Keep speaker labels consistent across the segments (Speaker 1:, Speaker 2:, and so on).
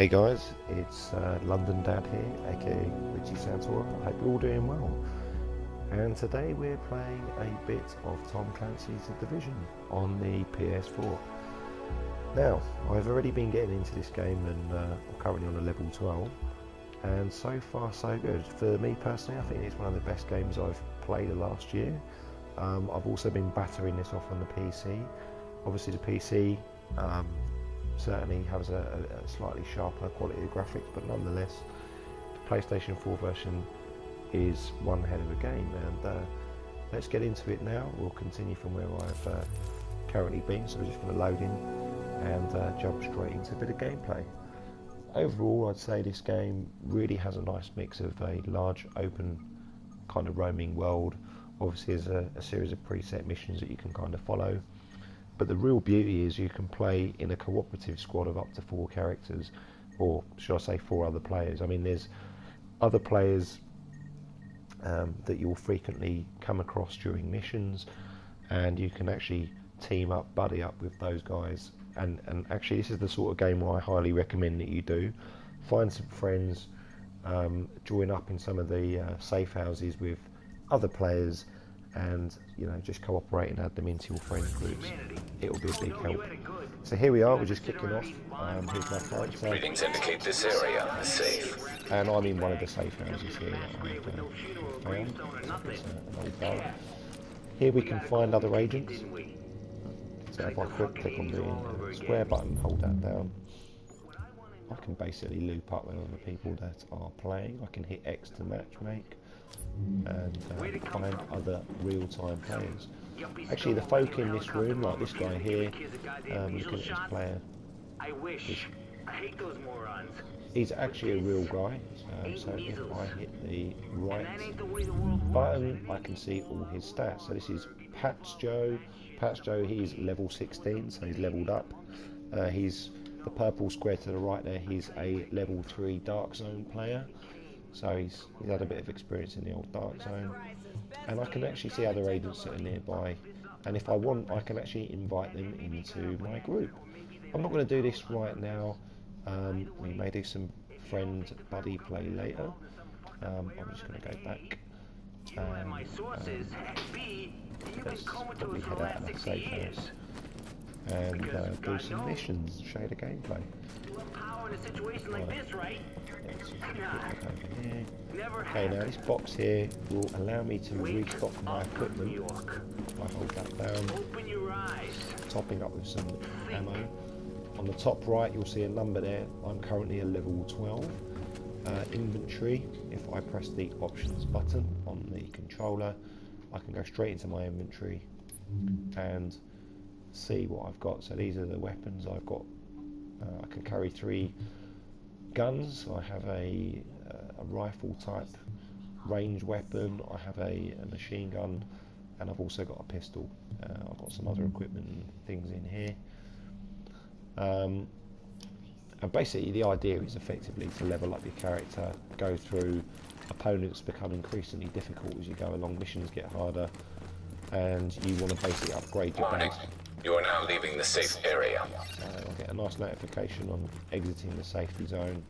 Speaker 1: Hey guys, it's London Dad here, aka Richie Santora. I hope you're all doing well. And today we're playing a bit of Tom Clancy's The Division on the PS4. Now, I've already been getting into this game and I'm currently on a level 12. And so far so good. For me personally, I think it's one of the best games I've played the last year. I've also been battering this off on the PC. Obviously the PC certainly has a slightly sharper quality of graphics, but nonetheless the PlayStation 4 version is one hell of a game. And let's get into it now. We'll continue from where I've currently been, so we're just going to load in and jump straight into a bit of gameplay. Overall, I'd say this game really has a nice mix of a large open kind of roaming world. Obviously there's a series of preset missions that you can kind of follow. But the real beauty is you can play in a cooperative squad of up to 4 characters, or should I say 4 other players. I mean, there's other players that you'll frequently come across during missions, and you can actually team up, buddy up with those guys. And actually this is the sort of game where I highly recommend that you do. Find some friends, join up in some of the safe houses with other players, and just cooperate and add them into your friends groups. It'll be a big help. So here we are, we're just kicking off. Here's my fight. So,
Speaker 2: readings indicate this area is safe.
Speaker 1: and I'm in one of the safe houses here that I've found. It's an old bar. Here we can find other agents. So if I click on the square button, hold that down, I can basically loop up with other people that are playing. I can hit X to matchmake and find other real-time players. Actually, the folk in this room, like this guy here, looking at this player, he's actually a real guy. So if I hit the right button, I can see all his stats. So this is Pat's Joe. Pat's Joe, he's level 16, so he's leveled up. He's the purple square to the right there. He's a level 3 Dark Zone player. So he's had a bit of experience in the old Dark Zone, and I can actually see other agents that are nearby, and if I want I can actually invite them into my group. I'm not going to do this right now. We may do some friend buddy play later. I'm just going to go back and let's probably head out of that safe house and do some missions, show the gameplay. Okay, now this box here will allow me to restock my equipment. If I hold that down, topping up with some ammo. On the top right you'll see a number there. I'm currently a level 12. Inventory, if I press the options button on the controller, I can go straight into my inventory and see what I've got. So these are the weapons I've got. I can carry 3 guns. I have a rifle type range weapon, I have a machine gun, and I've also got a pistol. I've got some other equipment and things in here. And basically the idea is effectively to level up your character, go through, opponents become increasingly difficult as you go along, missions get harder, and you want to basically upgrade your base.
Speaker 2: You are now leaving the safe area.
Speaker 1: So I'll get a nice notification on exiting the safety zone.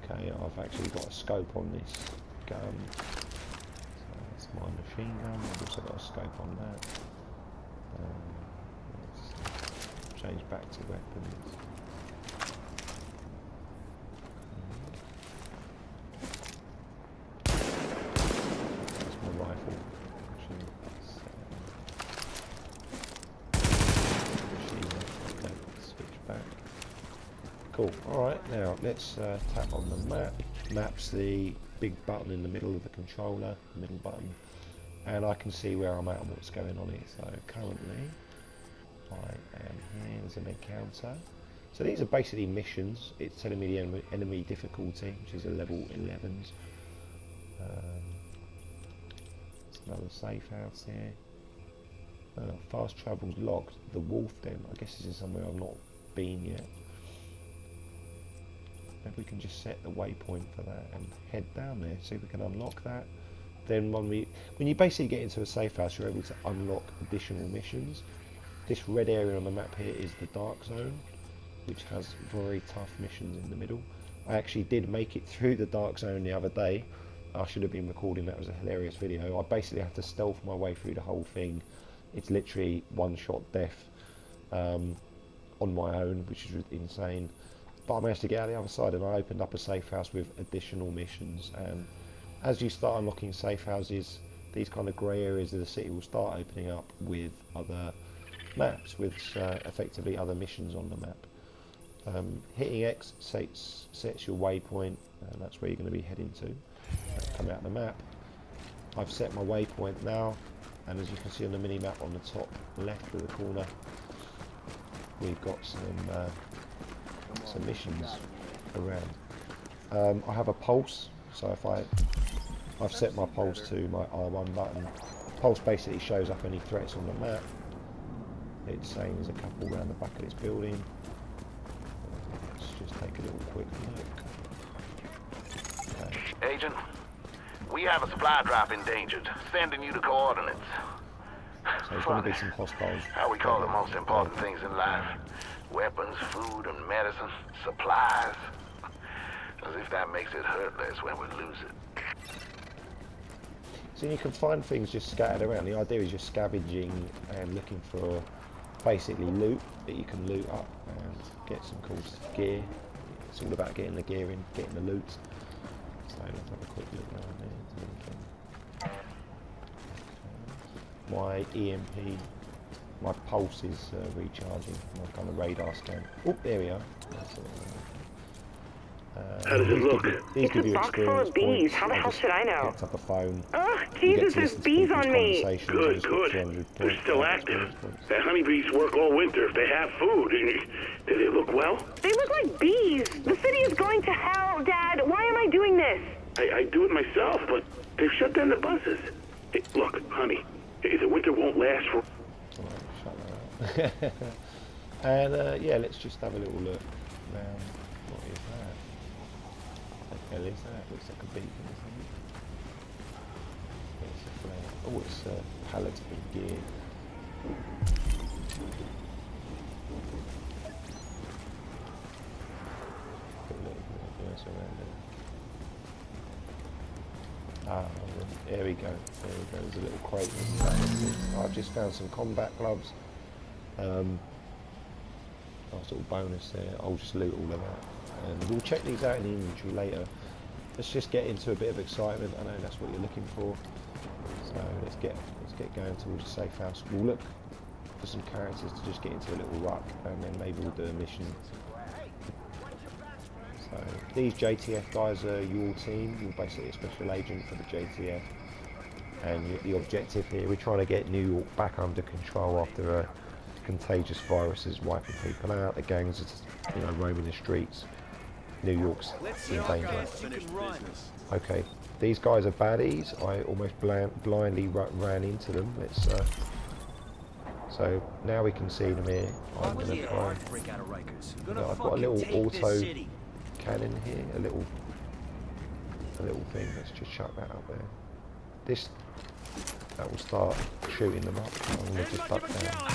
Speaker 1: Okay, I've actually got a scope on this gun. So that's my machine gun. I've also got a scope on that. Let's change back to weapons. That's my rifle. Actually, switch back. Cool. Alright, now let's tap on the map. Map's the big button in the middle of the controller, the middle button, and I can see where I'm at and what's going on here. So currently I am here, there's an encounter. So these are basically missions. It's telling me the enemy difficulty, which is a level 11s. There's another safe house here. Fast travel's logged. The Wolf Den. I guess this is somewhere I've not been yet. Maybe we can just set the waypoint for that and head down there, see if we can unlock that. Then when you basically get into a safe house, you're able to unlock additional missions. This red area on the map here is the Dark Zone. which has very tough missions in the middle. I actually did make it through the dark zone the other day. I should have been recording that as a hilarious video. I basically had to stealth my way through the whole thing. It's literally one-shot death on my own, which is insane. But I managed to get out the other side, and I opened up a safe house with additional missions. And as you start unlocking safe houses, these kind of grey areas of the city will start opening up with other maps, with effectively other missions on the map. Hitting X sets your waypoint, and that's where you're going to be heading to. Come out the map. I've set my waypoint now, and as you can see on the mini map on the top left of the corner, we've got some missions around. I have a pulse, so if I've set my pulse to my R1 button. Pulse basically shows up any threats on the map. It's saying there's a couple around the back of this building. Let's just take a little quick look. Okay.
Speaker 3: Agent, we have a supply drop endangered. Sending you the coordinates.
Speaker 1: So there's going to be some hostiles.
Speaker 3: How we call the most important things in life. Weapons, food, and medicine. Supplies. As if that makes it hurt less when we lose it.
Speaker 1: So you can find things just scattered around. The idea is just scavenging and looking for basically loot that you can loot up and get some cool gear. It's all about getting the gear in, getting the loot. So let's have a quick look around there. My EMP, my pulse is recharging. My kind of radar scan. Oh, there we are. That's it.
Speaker 4: How does it look?
Speaker 1: These give you
Speaker 5: It's a box full of bees.
Speaker 1: points.
Speaker 5: How the hell should I know?
Speaker 1: Picked up a phone.
Speaker 5: Ugh, Jesus, there's bees on me.
Speaker 4: Good, good. They're still active. The honeybees work all winter if they have food. Do they look well?
Speaker 5: They look like bees. The city is going to hell, Dad. Why am I doing this?
Speaker 4: I do it myself, but they've shut down the buses. Hey, look, honey, the winter won't last for...
Speaker 1: Shut that up. And yeah, let's just have a little look around. What is that? What the hell is that? Looks like a beacon or something. It's a flare. Oh, it's a pallet of gear. Put a little bit of else around it. Ah, there we go. There we go. There's a little crate. I've just found some combat gloves. Nice little bonus there. I'll just loot all of that, and we'll check these out in the inventory later. Let's just get into a bit of excitement. I know that's what you're looking for. So let's get going towards the safe house. We'll look for some characters to just get into a little ruck, and then maybe we'll do a mission. So these JTF guys are your team. You're basically a special agent for the JTF, and the objective here, we're trying to get New York back under control after a contagious virus is wiping people out. The gangs are, roaming the streets. New York's in danger. Okay, these guys are baddies. I almost blindly ran into them. Let's. So now we can see them here. I'm going to try. I've got a little auto cannon here, a little thing. Let's just chuck that up there. That will start shooting them up. I'm going to just duck down.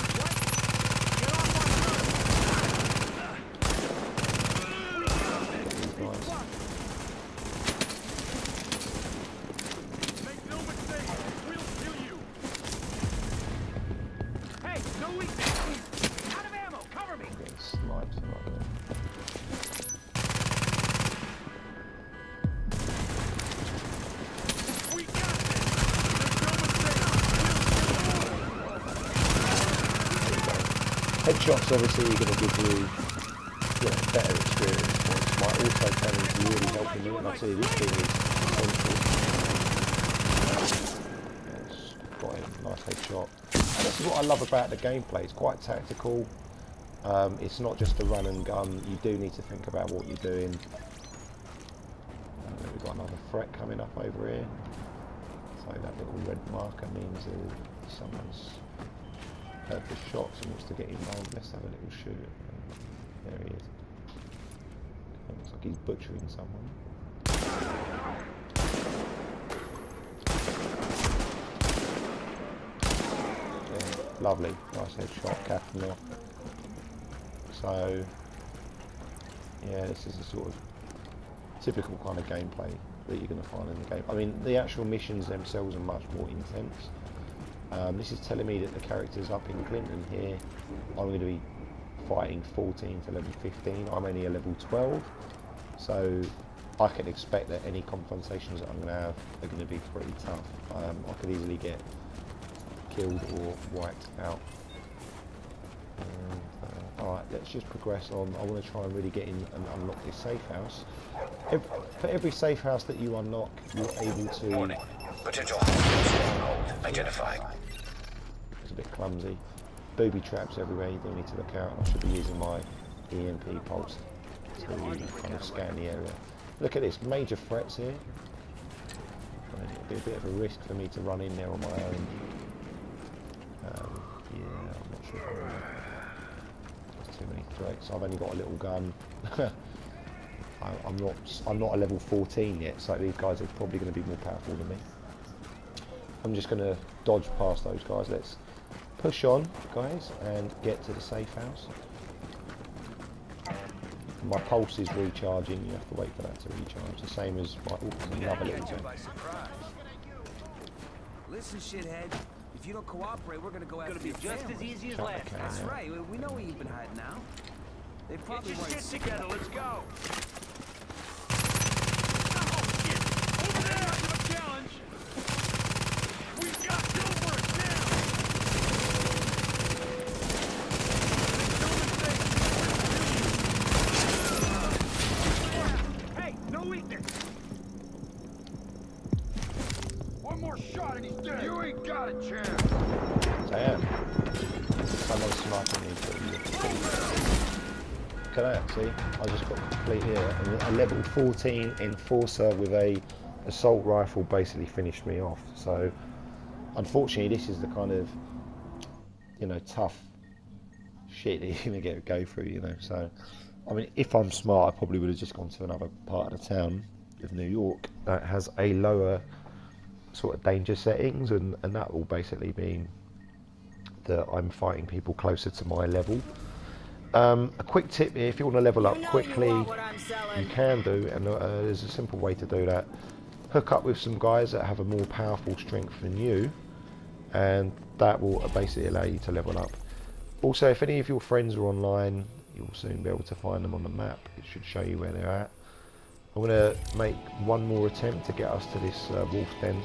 Speaker 1: Headshots obviously are going to give you better experience points. My auto cannon is really helping me, and I see this thing is essential. Yes, got him, nice headshot. And this is what I love about the gameplay. It's quite tactical. It's not just a run and gun. You do need to think about what you're doing. We've got another threat coming up over here. So that little red marker means someone's heard the shots and wants to get involved. Let's have a little shoot. There he is. Looks like he's butchering someone. Yeah, lovely, nice headshot, capped him off. So Yeah, this is a sort of typical kind of gameplay that you're going to find in the game. I mean, the actual missions themselves are much more intense. This is telling me that the characters up in Clinton here, I'm going to be fighting 14 to level 15. I'm only a level 12, so I can expect that any confrontations that I'm going to have are going to be pretty tough. I could easily get killed or wiped out. Alright, let's just progress on. I want to try and really get in and unlock this safe house. For every safe house that you unlock, you're able to...
Speaker 2: Warning. Potential stronghold identified.
Speaker 1: It's a bit clumsy. Booby traps everywhere, you do need to look out. I should be using my EMP pulse to kind of scan the area. Look at this, major threats here. It'll be a bit of a risk for me to run in there on my own. Yeah, I'm not sure if I'm gonna... There's too many threats. I've only got a little gun. I'm not a level 14 yet, so these guys are probably going to be more powerful than me. I'm just going to dodge past those guys. Let's push on, guys, and get to the safe house. My pulse is recharging. You have to wait for that to recharge. The same as my another little bit.
Speaker 6: Listen, shithead. If you don't cooperate, we're gonna go after you.
Speaker 7: Just as easy as last time.
Speaker 6: That's right. We know where you've been hiding now. They probably
Speaker 7: Get your shit together. Let's go. Challenge. We got Gilbert now. Hey, no weakness. One more shot and he's dead. You ain't got a chance.
Speaker 1: I am. Someone's sniping me. Look at that, see? I just got complete here. And a level 14 enforcer with a assault rifle basically finished me off. So, unfortunately, this is the kind of, you know, tough shit that you're going to go through, you know. So, I mean, if I'm smart, I probably would have just gone to another part of the town of New York that has a lower sort of danger settings, and that will basically mean that I'm fighting people closer to my level. A quick tip here, if you want to level up quickly, you can do, and there's a simple way to do that. Hook up with some guys that have a more powerful strength than you, and that will basically allow you to level up. Also, if any of your friends are online, you'll soon be able to find them on the map. It should show you where they're at. I'm going to make one more attempt to get us to this wolf den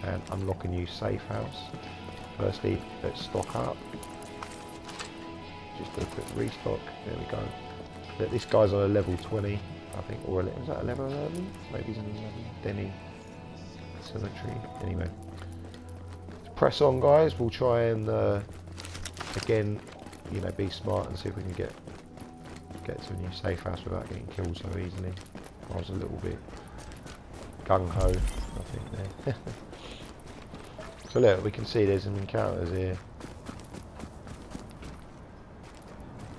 Speaker 1: and unlock a new safe house. Firstly, let's stock up. Just do a quick restock. There we go. This guy's on a level 20, I think, or is that a level 11? Maybe he's on 11. Denny Cemetery. Anyway, press on, guys. We'll try and again, you know, be smart and see if we can get to a new safe house without getting killed so easily. I was a little bit gung-ho, I think, there. So look, we can see there's some encounters here.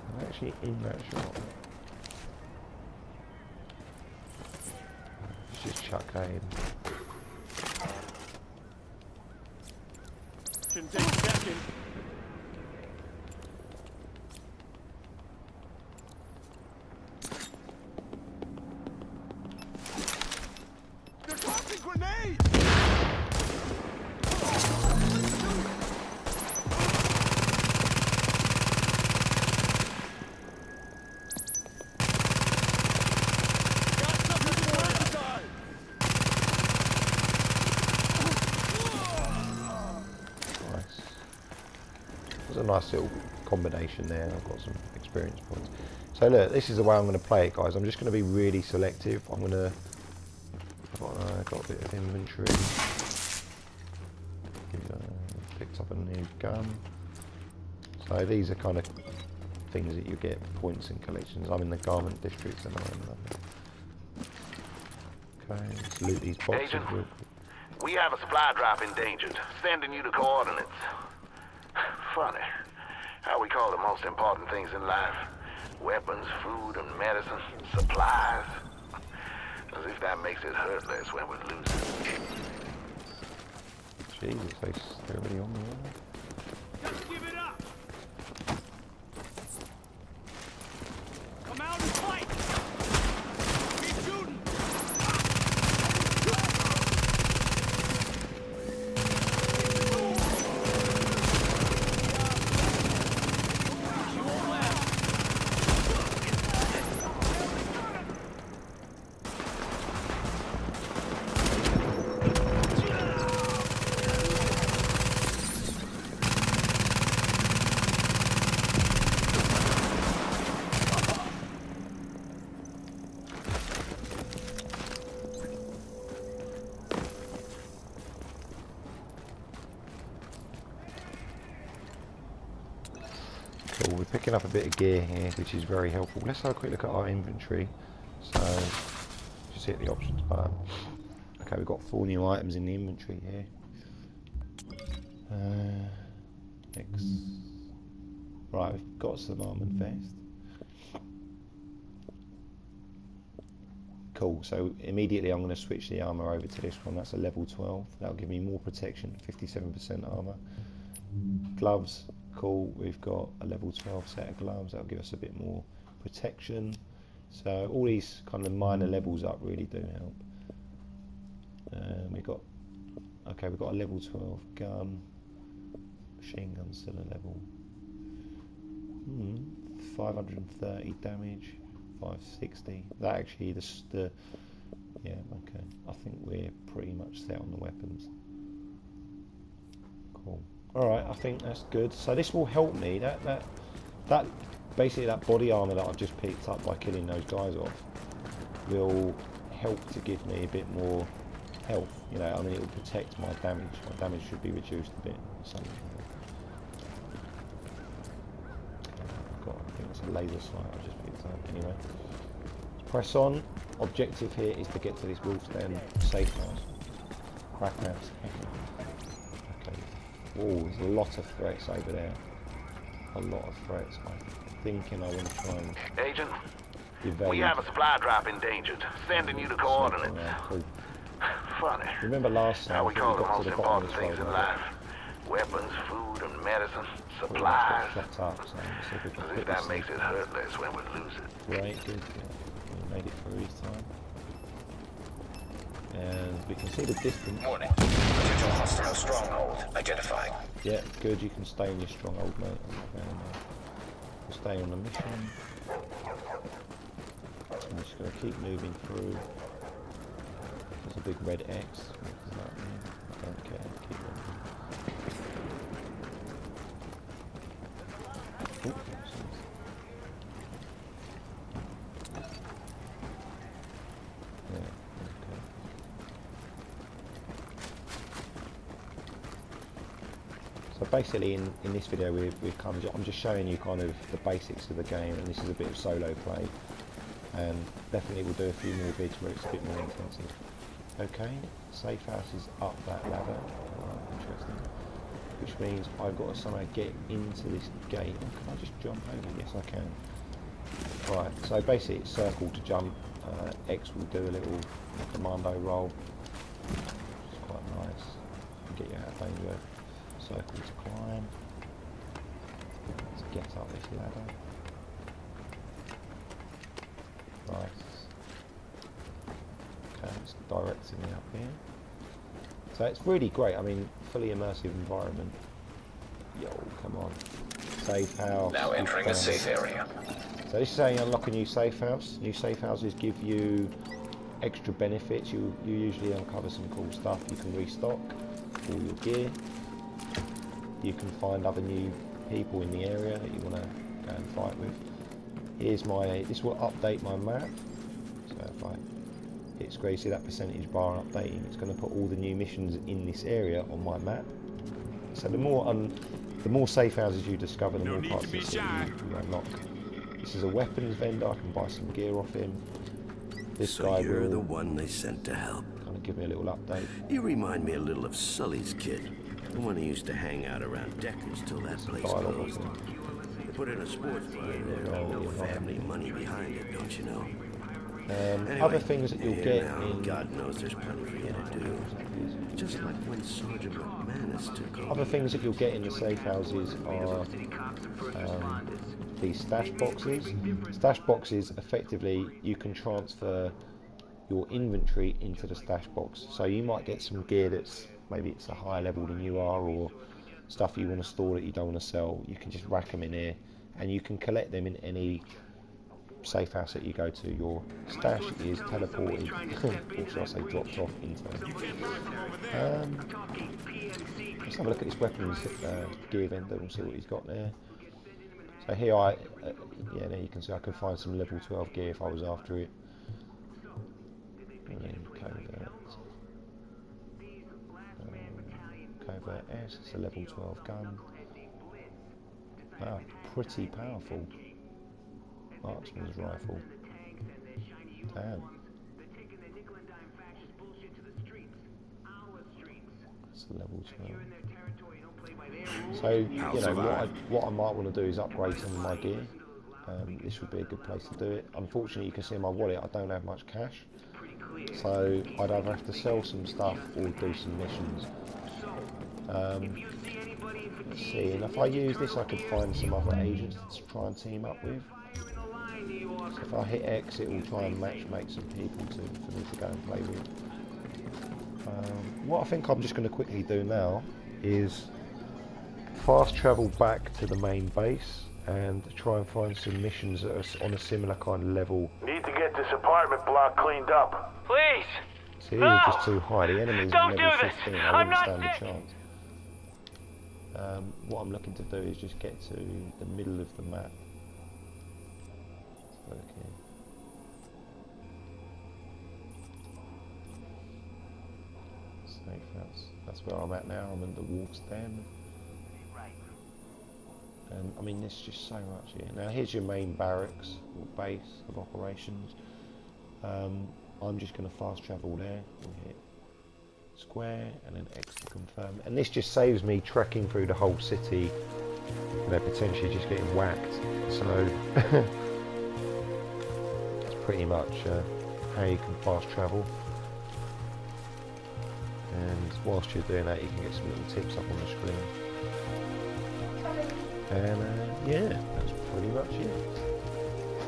Speaker 1: I'm actually in that shot. Let's just chuck that in.
Speaker 7: Shouldn't take a second. They're tossing grenades!
Speaker 1: A nice little combination there. I've got some experience points. So look, this is the way I'm going to play it, guys. I'm just going to be really selective. I'm going to... I've got a bit of inventory. Picked up a new gun. So these are kind of things that you get points in collections. I'm in the garment district and I'm okay, let's loot these boxes.
Speaker 3: Agent,
Speaker 1: real quick.
Speaker 3: we have a supply drop endangered. Sending you the coordinates. Funny how we call the most important things in life weapons, food, and medicine, supplies. As if that makes it hurt less when we lose it.
Speaker 1: Jesus, they're already on the way.
Speaker 7: Just give it up! Come out and fight!
Speaker 1: Cool, we're picking up a bit of gear here, which is very helpful. Let's have a quick look at our inventory. So, just hit the options button. Okay, we've got 4 new items in the inventory here. X. Right, we've got some armoured vest. Cool, so immediately I'm going to switch the armour over to this one. That's a level 12. That'll give me more protection, 57% armour. Gloves, cool. We've got a level 12 set of gloves. That'll give us a bit more protection. So all these kind of minor levels up really do help. We've got a level 12 gun. Machine gun's still a level 530 damage, 560. That actually yeah, okay. I think we're pretty much set on the weapons. Cool. All right, I think that's good. So this will help me. That basically that body armor that I've just picked up by killing those guys off will help to give me a bit more health. You know, I mean, it will protect my damage. My damage should be reduced a bit. So, I think it's a laser sight I just picked up. Anyway, press on. Objective here is to get to this wolf's den safe house. Crack house. Okay. Oh, there's a lot of threats over there. A lot of threats. I'm thinking I want to try and
Speaker 3: Agent,
Speaker 1: evade.
Speaker 3: we have a supply drop endangered. Sending you the coordinates.
Speaker 1: Cool.
Speaker 3: Funny.
Speaker 1: Remember last time
Speaker 3: How we call the
Speaker 1: got
Speaker 3: most
Speaker 1: to the bottom of
Speaker 3: important
Speaker 1: this
Speaker 3: things in
Speaker 1: road,
Speaker 3: life. Weapons, food, and medicine,
Speaker 1: pretty much
Speaker 3: supplies.
Speaker 1: got shut up, so let's see if we can
Speaker 3: At
Speaker 1: put
Speaker 3: least
Speaker 1: this
Speaker 3: that makes it hurt less when we lose it.
Speaker 1: Great, good. Yeah. We made it through this time. And we can see the distance.
Speaker 2: Warning. Potential hostile stronghold identified.
Speaker 1: Yeah, good. You can stay in your stronghold, mate. We'll stay on the mission. I'm just going to keep moving through. There's a big red X. What does that mean? I don't care. Keep moving. Ooh, yeah, okay. So basically in this video I'm just showing you kind of the basics of the game, and this is a bit of solo play, and definitely we'll do a few more vids where it's a bit more intensive. Okay, safe house is up that ladder. Interesting. Which means I've got to somehow get into this gate. Oh, can I just jump over? Yes, I can. Right, so basically it's circle to jump. X will do a little commando roll. Which is quite nice. Get you out of danger. Circle to climb. Let's get up this ladder. Nice. Okay, it's directing me up here. So it's really great. I mean, fully immersive environment. Yo, come on. Safe house.
Speaker 2: Now entering a safe area.
Speaker 1: So this is how you unlock a new safe house. New safe houses give you extra benefits. You usually uncover some cool stuff. You can restock all your gear. You can find other new people in the area that you want to go and fight with. Here's this will update my map. So if I hit square, you see that percentage bar updating. It's going to put all the new missions in this area on my map. So the more safe houses you discover, the more parts of the city you unlock. This is a weapons vendor. I can buy some gear off him. This guy
Speaker 8: you're
Speaker 1: will
Speaker 8: the one they sent to help.
Speaker 1: kind of give me a little update.
Speaker 8: You remind me a little of Sully's kid, the one who used to hang out around Decker's till that place
Speaker 1: Dialogue
Speaker 8: closed.
Speaker 1: off him.
Speaker 8: They put in a sports bar there, no family money behind it, don't you know? Anyway,
Speaker 1: Other things that you'll
Speaker 8: here
Speaker 1: get
Speaker 8: now,
Speaker 1: in
Speaker 8: God knows there's plenty for you to do. Just like when Sergeant McManus took over.
Speaker 1: Other things that you'll get in the safe houses are these stash boxes. Stash boxes, effectively, you can transfer your inventory into the stash box. So you might get some gear that's maybe it's a higher level than you are, or stuff you want to store that you don't want to sell. You can just rack them in here, and you can collect them in any safe house that you go to. Your stash is teleported, or should I say dropped off into. Let's have a look at this weapons gear vendor and see what he's got there. So here yeah, there you can see I can find some level 12 gear if I was after it. And then covert S, it's a level 12 gun. pretty powerful. Marksman's rifle. Damn. It's level 12. So, you know, what I might want to do is upgrade some of my gear. This would be a good place to do it. Unfortunately, you can see in my wallet I don't have much cash. So I'd either have to sell some stuff or do some missions. Let's see, and if I use this I could find some other agents to try and team up with. So if I hit X it will try and make some people for me to go and play with. What I think I'm just going to quickly do now is fast travel back to the main base and try and find some missions that are on a similar kind of level.
Speaker 3: Need to get this apartment block cleaned up.
Speaker 9: Please!
Speaker 1: See, these are just too high. The enemies are level 15. I wouldn't stand a chance. What I'm looking to do is just get to the middle of the map. Let's look here. Safe, that's where I'm at now. I'm in the Wolf's Den. And I mean, there's just so much here. Now here's your main barracks or base of operations. I'm just going to fast travel there and hit square and then X to confirm. And this just saves me trekking through the whole city, you know, potentially just getting whacked. So that's pretty much how you can fast travel. And whilst you're doing that, you can get some little tips up on the screen. And yeah, that's pretty much it.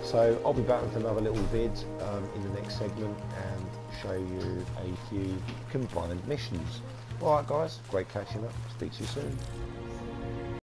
Speaker 1: So I'll be back with another little vid in the next segment and show you a few combined missions. Alright guys, great catching up. Speak to you soon.